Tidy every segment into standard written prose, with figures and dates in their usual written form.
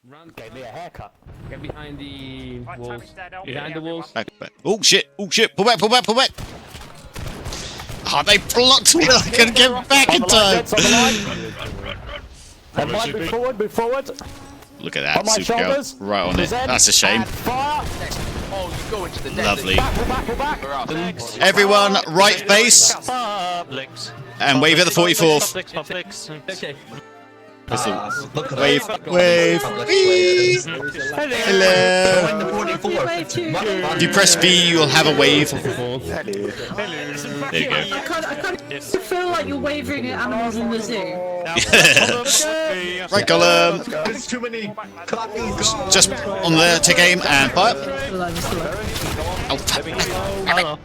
Run. Gave me a haircut. Get behind the Right, walls. Tommy's dead, help me, Behind the everyone. walls. Back, back. Oh shit! Oh shit! Pull back! Pull back! Pull back! Oh, they blocked me. I couldn't get back in time. And move forward, move forward. Look at that, On my Supergirl. shoulders. Right on it. Present, That's a shame. and fire. Oh, you go into the desert. Lovely. Pull back. Everyone, right base, Publix. and wave at the 44th. Publix. Okay. Wave, wave. Whee! Hello. If you press B, you'll have a wave. There you go. I can't feel like you're waving at animals in the zoo. Right column. There's too many clapping. Just on there, take aim and fire. Oh,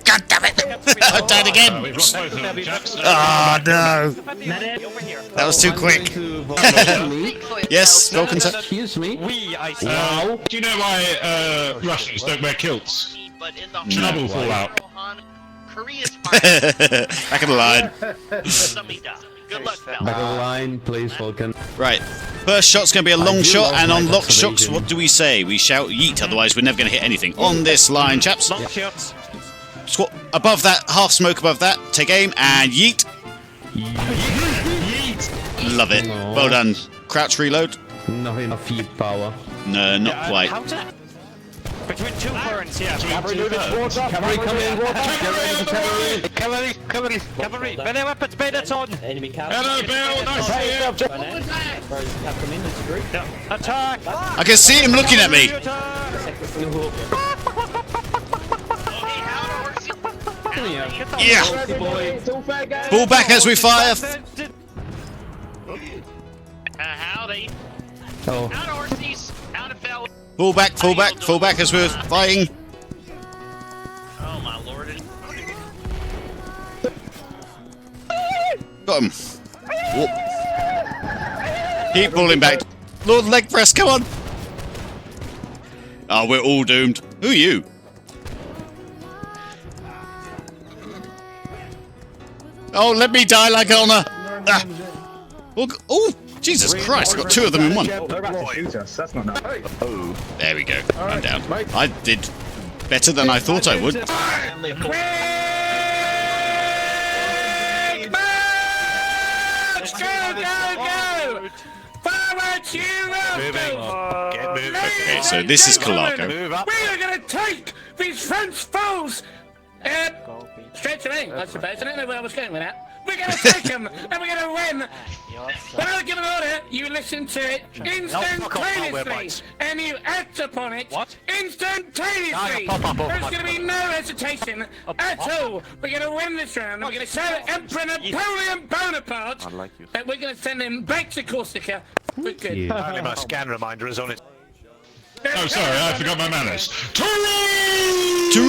God damn it! I died again. Oh no! That was too quick. Yes, Vulcan sir. Excuse me. Do you know why Russians don't wear kilts? Chernobyl fallout. Back of the line. Good luck, Back of the line, please, Vulcan. Right. First shot's going to be a long do shot, love and my on lock shots, observation. what do we say? We shout yeet, otherwise we're never going to hit anything. On this line, chaps. Long shots. Squat above that, half smoke above that. Take aim and yeet. Love it. No. Well done. Crouch reload. Not enough heat power. No, not quite. Between two currents, yeah. Cavalry moving towards us. Cavalry coming in. Get ready for cavalry. Cavalry. Melee weapons, bayonets on. Hello, Bill. Nice to see you. Attack. I can see him looking at me. Yeah. Pull back as we fire. Howdy. Oh. Out of horses. Out of fell. Pull back as we're fighting. Oh my lord. Got him. Whoop. Keep pulling back. Lord leg press, come on. Oh, we're all doomed. Who are you? Oh, let me die like Honor. Ah. Oh, Jesus Christ, I got two of them in one. That's not nice. There we go. I'm down. I did better than I thought I would. Okay, so this is Calaco. We are gonna take these French foes! Straight to me, I suppose. I don't know where I was going with that. We're gonna take them, and we're gonna win! When I give an order, you listen to it instantaneously, and you act upon it instantaneously! There's gonna be no hesitation at all! We're gonna win this round, and we're gonna show Emperor Napoleon Bonaparte that we're gonna send him back to Corsica for good. Only my scan reminder is on it. Oh, sorry, I forgot my manners. What do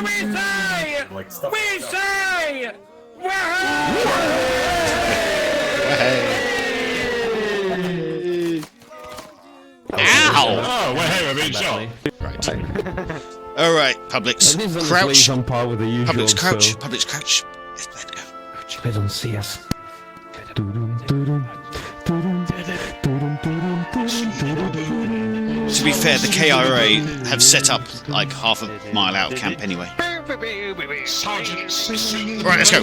we say? We say! Ow! Oh, well, hey, we're being shot. Right. All right, Publix. Crouch. On par with the usual, Publix, crouch. so Publix, crouch. Let's go. they don't see us. To be fair, the KRA have set up like half a mile out of camp anyway. Right, let's go.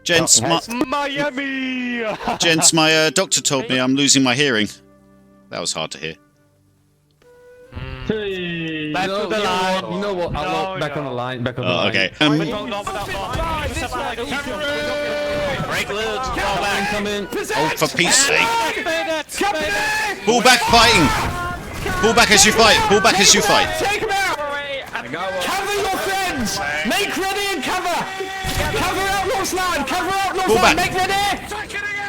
Gents, Miami! my doctor told me I'm losing my hearing. That was hard to hear. Back to the line. You know what? I'll back on the line. Back on the line. Okay. Break loose. Come in. Oh, for peace sake. Pull back fighting. Pull back as you fight. Pull back as you fight. Take him out! Cover your friends! Make ready and cover! Cover Outlaw's line! Cover Outlaw's Pull line! back. Make ready!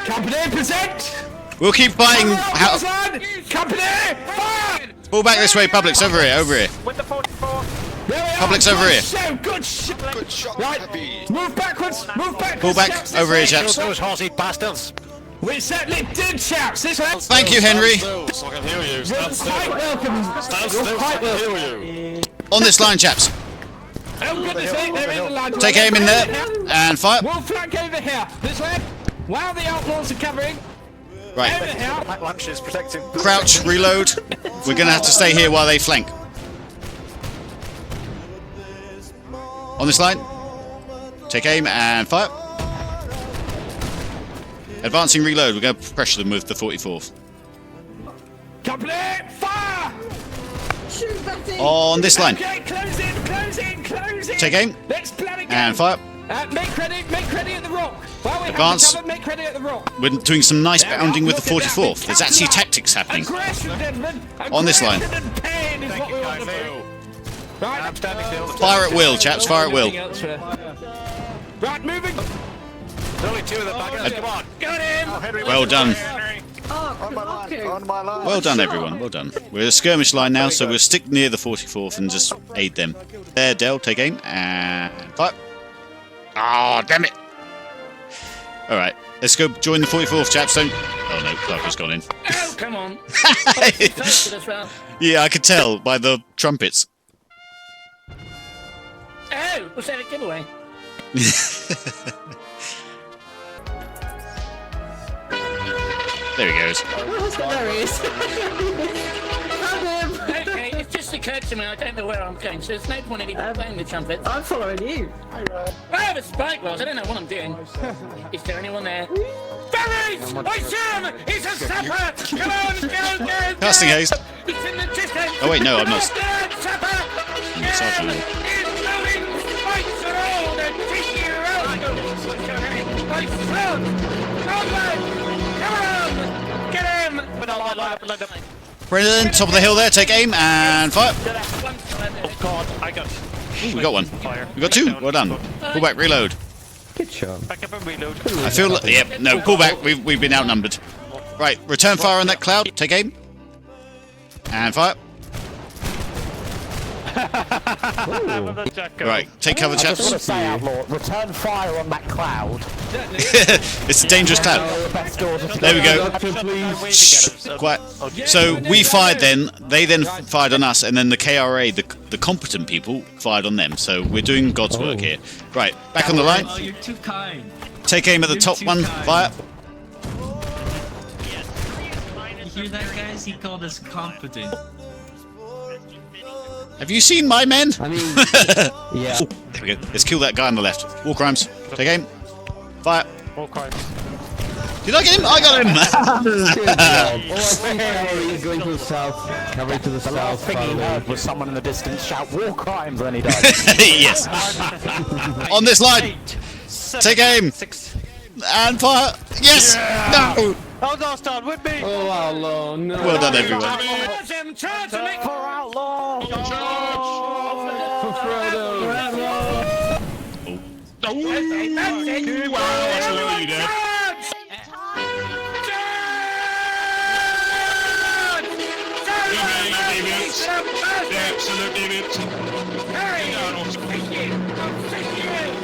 Company, present! We'll keep fighting. Outlaw's line! Company, fire! Pull back this way, Publix. Over here. Over here. With the 44. Publix over here. Good shot! Right, move backwards! Move backwards! Pull back chaps, over here, this way. chaps. Those horsey bastards. We certainly did, chaps! This way! Thank you, Henry. You're quite welcome! You're quite welcome! On this line, chaps. Oh, goodness sake, they're in the line! Take aim in there and fire. One flank over here! This way! While the outlaws are covering, Right. over here. Black lunch is protecting. Crouch, reload. We're gonna have to stay here while they flank. On this line. Take aim and fire. Advancing reload. We're going to pressure them with the 44th. Complete fire! Shoot that thing! On this line. Okay, close in, close in, close in. Take aim Next plan again. and fire. Make ready at the rock. While we Advance. have the cover, make ready at the rock. We're doing some nice bounding with the Look at that, 44th. There's actually tactics happening. Aggression, gentlemen. On this line. Aggression and pain is what we want to do. Right. I'm standing still. Fire at will, chaps. Fire at will. Right, moving. There's only two of them back in. Come on. Got him. Henry, Well done. Oh, on my line. okay. On my line. Well done, everyone. Well done. We're a skirmish line now, so we'll stick near the 44th and just aid them. There, Del. Take aim and fire. Oh, damn it. All right. Let's go join the 44th, chaps. Don't... Oh, no. Clark gone in. Oh, come on. Toasted as well. Yeah, I could tell by the trumpets. Oh, was that a giveaway? There he goes. Oh, there he is. Found him. Okay, it just occurred to me I don't know where I'm going, so there's no point in even playing the trumpet. I'm following you. I have a spyglass, I don't know what I'm doing. Is there anyone there? Ferries! I see him! He's a sapper! Come on, go! Casting haste. He's in the distance! Oh, wait, no, I'm not. Sapper! I'm the sergeant. He's moving! Fights are all the tissue around! I found! Come on! Get him! Brilliant. Top of the hill there. Take aim and fire. Oh God, I got. Ooh, we got one. We got two. Well done. Pull back. Reload. Good job. Back up and reload. I feel like... Yep. No, pull back. We've been outnumbered. Right. Return fire on that cloud. Take aim. And fire. Right. Take cover, I just want to chaps. say, Outlaw, return fire on that cloud. It's a dangerous cloud. Best order to There we go. Doctor, please. Shh, quiet. So we fired then, they then fired on us, and then the KRA, the competent people, fired on them. So we're doing God's work here. Right, back on the line. Oh, you're too kind. Take aim at the top one, fire. You hear that, guys? He called us competent. Have you seen my men? I mean, yeah. There we go. Let's kill that guy on the left. War crimes. Take aim. Fire. More crimes. Did I get him? I got him! Good job. Oh, I see cavalry going to the south. Cavalry to the The last south. thing he probably. heard was someone in the distance shout war crimes when he died. Yes. On this line. Take aim. 6. And fire. Yes! No! Oh no, start with me. Oh, wow, no. Well done, everyone. Charge him! Charge him! Make For Outlaw! For Frodo. That's it! Wow, I salute you there. Charge! Absolute idiots. Hurry! Thank you!